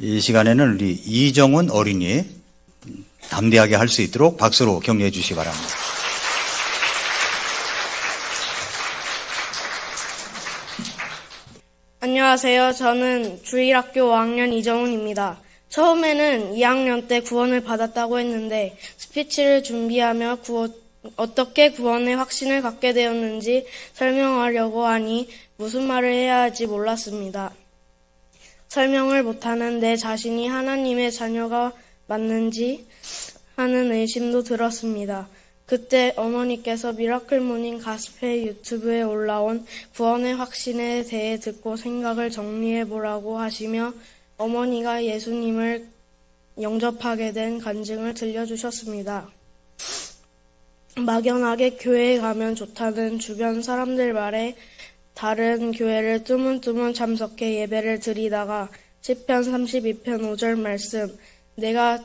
이 시간에는 우리 이정훈 어린이 담대하게 할 수 있도록 박수로 격려해 주시기 바랍니다. 안녕하세요. 저는 주1학교 5학년 이정훈입니다. 처음에는 2학년 때 구원을 받았다고 했는데 스피치를 준비하며 어떻게 구원의 확신을 갖게 되었는지 설명하려고 하니 무슨 말을 해야 할지 몰랐습니다. 설명을 못하는 내 자신이 하나님의 자녀가 맞는지 하는 의심도 들었습니다. 그때 어머니께서 미라클 모닝 가스펠 유튜브에 올라온 구원의 확신에 대해 듣고 생각을 정리해보라고 하시며 어머니가 예수님을 영접하게 된 간증을 들려주셨습니다. 막연하게 교회에 가면 좋다는 주변 사람들 말에 다른 교회를 뜨문뜨문 참석해 예배를 드리다가 시편 32편 5절 말씀 내가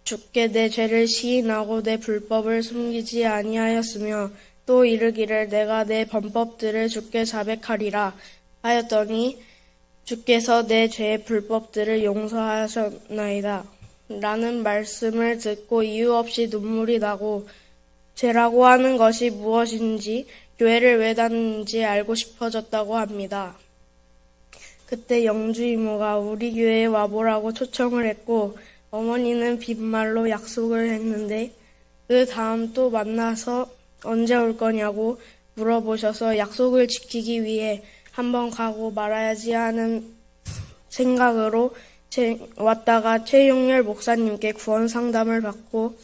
주께 내 죄를 시인하고 내 불법을 숨기지 아니하였으며 또 이르기를 내가 내 범법들을 주께 자백하리라 하였더니 주께서 내 죄의 불법들을 용서하셨나이다 라는 말씀을 듣고 이유 없이 눈물이 나고 죄라고 하는 것이 무엇인지 교회를 왜 다니는지 알고 싶어졌다고 합니다. 그때 영주 이모가 우리 교회에 와보라고 초청을 했고 어머니는 빈말로 약속을 했는데 그 다음 또 만나서 언제 올 거냐고 물어보셔서 약속을 지키기 위해 한번 가고 말아야지 하는 생각으로 왔다가 최용렬 목사님께 구원 상담을 받고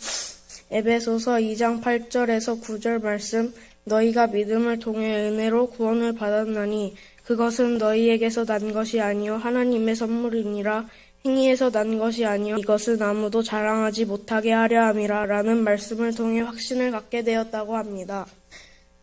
에베소서 2장 8절에서 9절 말씀 너희가 믿음을 통해 은혜로 구원을 받았나니 그것은 너희에게서 난 것이 아니요 하나님의 선물이니라 행위에서 난 것이 아니요 이것은 아무도 자랑하지 못하게 하려 함이라 라는 말씀을 통해 확신을 갖게 되었다고 합니다.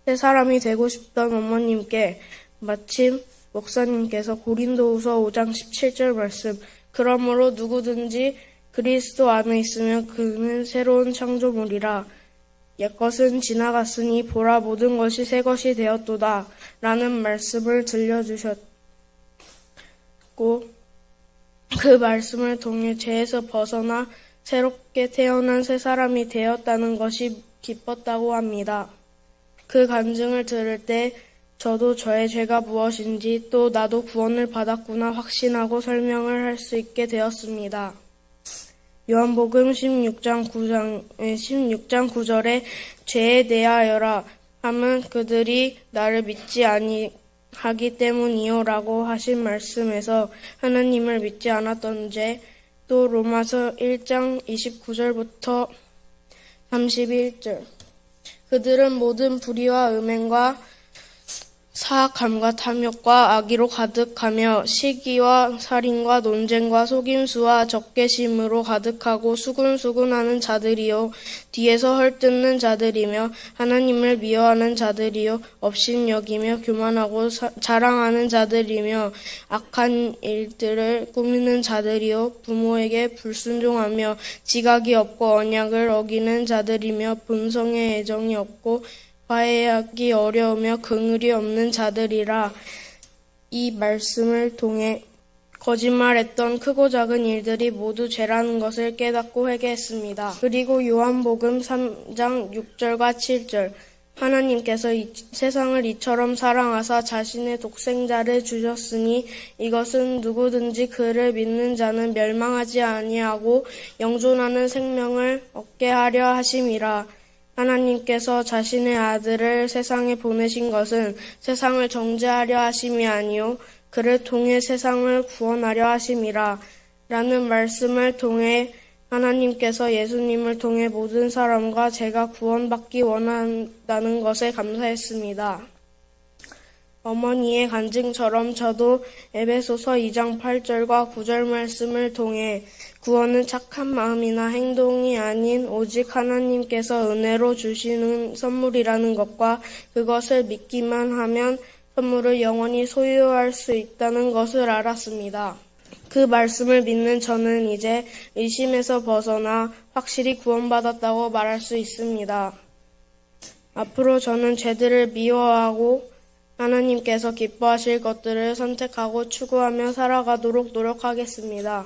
새 사람이 되고 싶던 어머님께 마침 목사님께서 고린도후서 5장 17절 말씀 그러므로 누구든지 그리스도 안에 있으면 그는 새로운 창조물이라 옛것은 지나갔으니 보라 모든 것이 새 것이 되었도다 라는 말씀을 들려주셨고 그 말씀을 통해 죄에서 벗어나 새롭게 태어난 새 사람이 되었다는 것이 기뻤다고 합니다. 그 간증을 들을 때 저도 저의 죄가 무엇인지 또 나도 구원을 받았구나 확신하고 설명을 할 수 있게 되었습니다. 요한복음 16장 9절에 죄에 대하여라 함은 그들이 나를 믿지 아니하기 때문이요 라고 하신 말씀에서 하나님을 믿지 않았던 죄, 또 로마서 1장 29절부터 31절 그들은 모든 불의와 음행과 사악함과 탐욕과 악의로 가득하며 시기와 살인과 논쟁과 속임수와 적개심으로 가득하고 수군수군하는 자들이요 뒤에서 헐뜯는 자들이며 하나님을 미워하는 자들이요 업신여기며 교만하고 자랑하는 자들이며 악한 일들을 꾸미는 자들이요 부모에게 불순종하며 지각이 없고 언약을 어기는 자들이며 본성의 애정이 없고 화해하기 어려우며 긍휼이 없는 자들이라. 이 말씀을 통해 거짓말했던 크고 작은 일들이 모두 죄라는 것을 깨닫고 회개했습니다. 그리고 요한복음 3장 6절과 7절 하나님께서 세상을 이처럼 사랑하사 자신의 독생자를 주셨으니 이것은 누구든지 그를 믿는 자는 멸망하지 아니하고 영존하는 생명을 얻게 하려 하심이라. 하나님께서 자신의 아들을 세상에 보내신 것은 세상을 정죄하려 하심이 아니요 그를 통해 세상을 구원하려 하심이라 라는 말씀을 통해 하나님께서 예수님을 통해 모든 사람과 제가 구원받기 원한다는 것에 감사했습니다. 어머니의 간증처럼 저도 에베소서 2장 8절과 9절 말씀을 통해 구원은 착한 마음이나 행동이 아닌 오직 하나님께서 은혜로 주시는 선물이라는 것과 그것을 믿기만 하면 선물을 영원히 소유할 수 있다는 것을 알았습니다. 그 말씀을 믿는 저는 이제 의심에서 벗어나 확실히 구원받았다고 말할 수 있습니다. 앞으로 저는 죄들을 미워하고 하나님께서 기뻐하실 것들을 선택하고 추구하며 살아가도록 노력하겠습니다.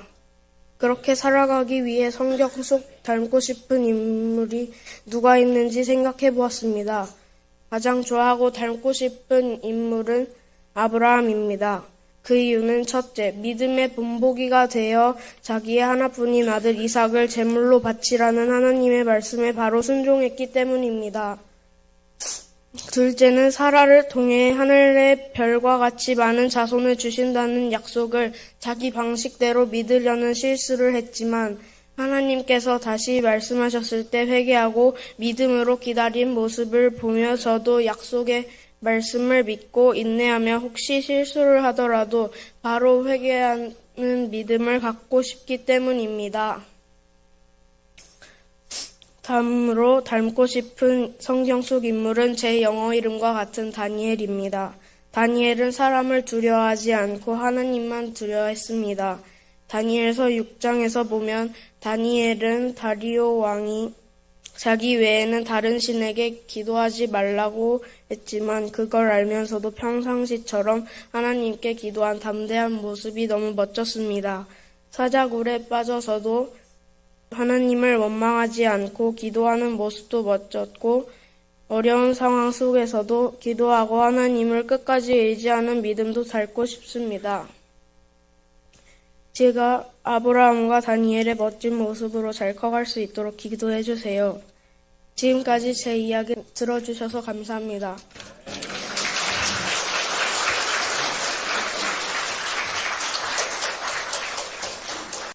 그렇게 살아가기 위해 성경 속 닮고 싶은 인물이 누가 있는지 생각해 보았습니다. 가장 좋아하고 닮고 싶은 인물은 아브라함입니다. 그 이유는 첫째, 믿음의 본보기가 되어 자기의 하나뿐인 아들 이삭을 제물로 바치라는 하나님의 말씀에 바로 순종했기 때문입니다. 둘째는 사라를 통해 하늘의 별과 같이 많은 자손을 주신다는 약속을 자기 방식대로 믿으려는 실수를 했지만 하나님께서 다시 말씀하셨을 때 회개하고 믿음으로 기다린 모습을 보며 저도 약속의 말씀을 믿고 인내하며 혹시 실수를 하더라도 바로 회개하는 믿음을 갖고 싶기 때문입니다. 다음으로 닮고 싶은 성경 속 인물은 제 영어 이름과 같은 다니엘입니다. 다니엘은 사람을 두려워하지 않고 하나님만 두려워했습니다. 다니엘서 6장에서 보면 다니엘은 다리오 왕이 자기 외에는 다른 신에게 기도하지 말라고 했지만 그걸 알면서도 평상시처럼 하나님께 기도한 담대한 모습이 너무 멋졌습니다. 사자굴에 빠져서도 하나님을 원망하지 않고 기도하는 모습도 멋졌고 어려운 상황 속에서도 기도하고 하나님을 끝까지 의지하는 믿음도 닮고 싶습니다. 제가 아브라함과 다니엘의 멋진 모습으로 잘 커갈 수 있도록 기도해 주세요. 지금까지 제 이야기 들어주셔서 감사합니다.